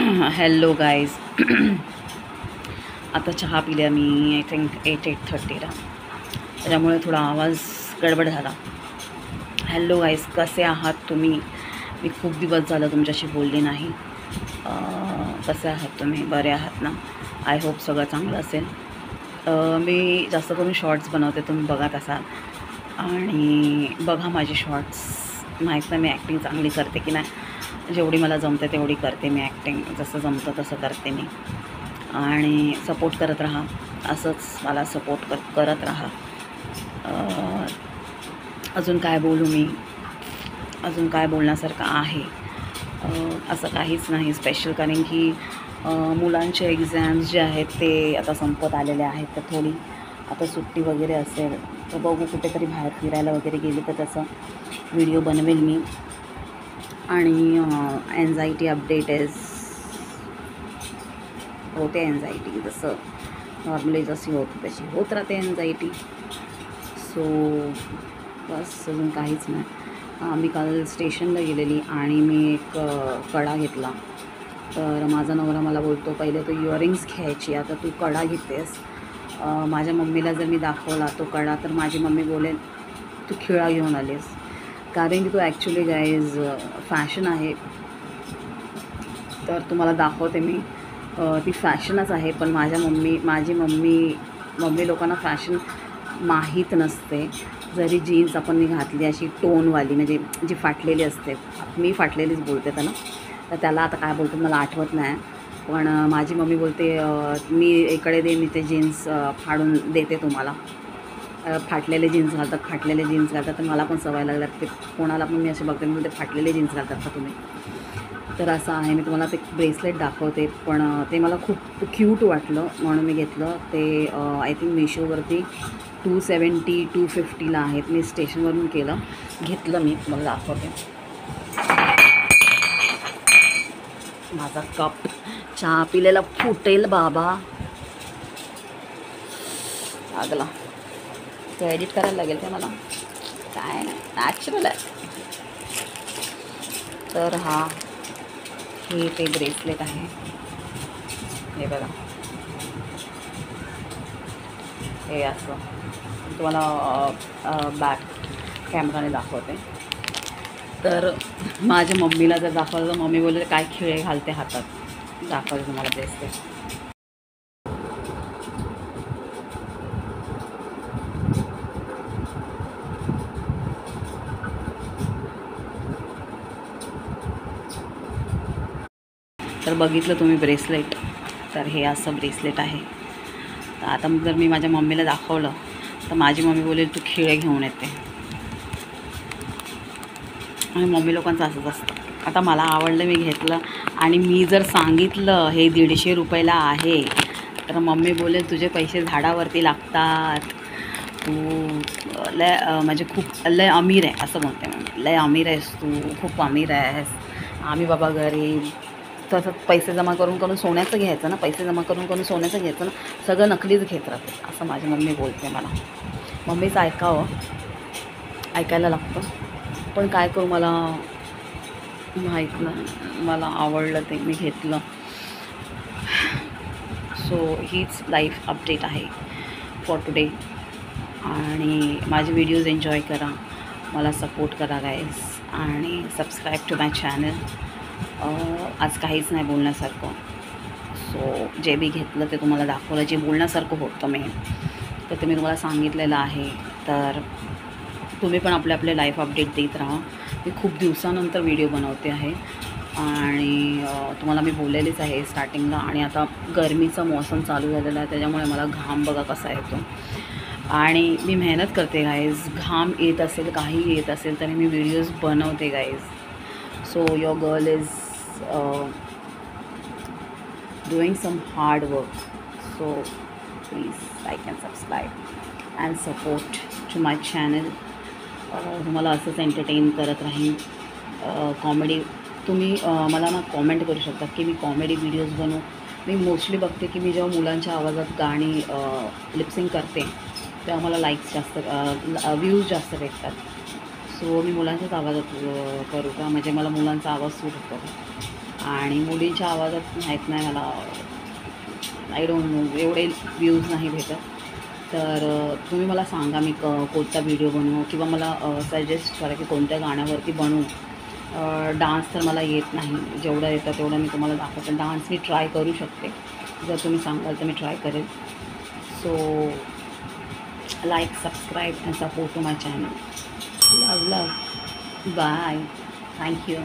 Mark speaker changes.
Speaker 1: Hello guys. आता चहा पिल्या मी. आय थिंक 8:30ला, त्याच्यामुळे थोडा आवाज गडबड झाला. हॅलो गाईज, कसे आहात तुम्ही? मी खूप दिवस झालं तुमच्याशी बोलले नाही. कसे आहात तुम्ही? बरे आहात ना? आय होप सगळं चांगलं असेल. मी जास्त करून शॉर्ट्स बनवते, तुम्ही बघत असाल. आणि बघा माझे शॉर्ट्स. माहीत नाही मी ॲक्टिंग चांगली करते की नाही. जेवढी मला जमते तेवढी करते मी ॲक्टिंग. जसं जमतं तसं करते मी. आणि सपोर्ट करत राहा, असंच मला सपोर्ट करत राहा. अजून काय बोलू मी? अजून काय बोलण्यासारखं आहे? असं काहीच नाही स्पेशल, कारण की मुलांचे एक्झाम्स जे आहेत ते आता संपत आलेले आहेत. तर थोडी आता सुट्टी वगैरे असेल तर बघू, कुठेतरी बाहेर फिरायला वगैरे गेले तर त्याचा व्हिडिओ बनवेल मी. आणि एन्झायटी अपडेट होते. एन्झायटी जसं नॉर्मली जशी होती तशी होत राहते एन्झायटी. सो बस, अजून काहीच नाही. मी काल स्टेशनला गेलेली आणि मी एक कडा घेतला. तर माझा नवरा मला बोलतो, पहिले तू इयरिंग्स घ्यायची, आता तू कडा घेतेस. माझ्या मम्मीला जर मी दाखवला तो कडा तर माझी मम्मी बोलेल तू खिळा घेऊन आलीस. कारण की तो ॲक्च्युली गाईज फॅशन आहे. तर तुम्हाला दाखवते मी. ती फॅशनच आहे, पण माझी मम्मी लोकांना फॅशन माहीत नसते. जरी जीन्स आपण मी घातली अशी टोनवाली, म्हणजे जी फाटलेली असते, मी फाटलेलीच बोलते त्याला. तर त्याला आता काय बोलतो मला आठवत नाही. पण माझी मम्मी बोलते मी इकडे दे, मी ते जीन्स फाडून देते तुम्हाला. फाटलेले जीन्स घालतात. तर मला पण सवय लागली लागते. कोणाला पण मी असे बघते, मी ते फाटलेले जीन्स घालतात का तुम्ही? तर असं आहे. मी तुम्हाला ते ब्रेसलेट दाखवते, पण ते मला खूप क्यूट वाटलं म्हणून मी घेतलं. ते आय थिंक मिशोवरती 250 आहेत. मी स्टेशनवरून घेतलं मी. तुम्हाला दाखवते. माझा कप चहा पिलेला फुटेल बाबा. लागला ते एडिट करायला लागेल ते मला, काय नाही, नॅचरल आहे. तर हे ते ब्रेसलेट आहे. हे बघा, हे असं तुम्हाला बॅक कॅमेराने दाखवते. तर माझ्या मम्मीला जर दाखवलं तर मम्मी बोलले काय खिळे घालते हातात. दाखवते तुम्हाला ब्रेसलेट. तर बघितलं तुम्ही ब्रेसलेट. तर हे असं ब्रेसलेट आहे. तर आता जर मी माझ्या मम्मीला दाखवलं तर माझी मम्मी बोलेल तू खिळे घेऊन येते. आणि मम्मी लोकांचं असंच असतं. आता मला आवडलं, मी घेतलं. आणि मी जर सांगितलं हे 150 रुपयाला आहे तर मम्मी बोलेल तुझे पैसे झाडावरती लागतात, तू लय म्हणजे खूप लय अमीर आहे असं म्हणते मम्मी. लय अमीर आहेस तू, खूप अमीर आहेस. आम्ही बाबा गरीब. तसं पैसे जमा करून सोन्याचं घ्यायचं ना, पैसे जमा करून सोन्याचं घ्यायचं ना, सगळं नकलीच घेत राहते असं माझी मम्मी बोलते मला. मम्मीचं ऐकायला लागतं. पण काय करू, मला माहीत नाही, मला आवडलं ते मी घेतलं. सो हीच लाईफ अपडेट आहे फॉर टुडे. आणि माझे व्हिडिओज एन्जॉय करा, मला सपोर्ट करा गाईज, आणि सबस्क्राईब टू माय चॅनल. आज काहीच नाही बोलण्यासारखं. सो जे बी घेतलं ते तुम्हाला दाखवलं, जे बोलण्यासारखं होतं मी तर ते मी तुम्हाला सांगितलेलं आहे. तर तुम्ही पण आपले लाईफ अपडेट देत राहा. मी खूप दिवसानंतर व्हिडिओ बनवते आहे. आणि तुम्हाला मी बोललेलीच आहे स्टार्टिंगला. आणि आता गरमीचा मौसम चालू झालेला आहे, त्याच्यामुळे मला घाम बघा कसा येतो. आणि मी मेहनत करते गाईज. घाम येत असेल, काही येत असेल तरी मी व्हिडिओज बनवते guys. So your girl is doing some hard work. So please like and subscribe and support to my channel. तुम्हाला असंच एंटरटेन करत राहीन. कॉमेडी तुम्ही मला ना कॉमेंट करू शकता की मी कॉमेडी व्हिडिओज बनवू. मी मोस्टली बघते की मी जेव्हा मुलांच्या आवाजात गाणी लिपसिंग करते तेव्हा मला लाईक्स जास्त, व्ह्यूज जास्त भेटतात. सो मी मुलांच्याच आवाजात करू का, म्हणजे मला मुलांचा आवाज सूट होतो. आणि मुलींच्या आवाजात माहीत नाही मला, आय डोंट नो, एवढे व्ह्यूज नाही भेटत. तर तुम्ही मला सांगा मी कोणता व्हिडिओ बनवू, किंवा मला सजेस्ट करा की कोणत्या गाण्यावरती बनवू. डान्स तर मला येत नाही, जेवढं येतं तेवढं मी तुम्हाला दाखवते. डान्स मी ट्राय करू शकते, जर तुम्ही सांगाल तर मी ट्राय करेल. So like, subscribe and support to my channel. Love. Bye. Thank you.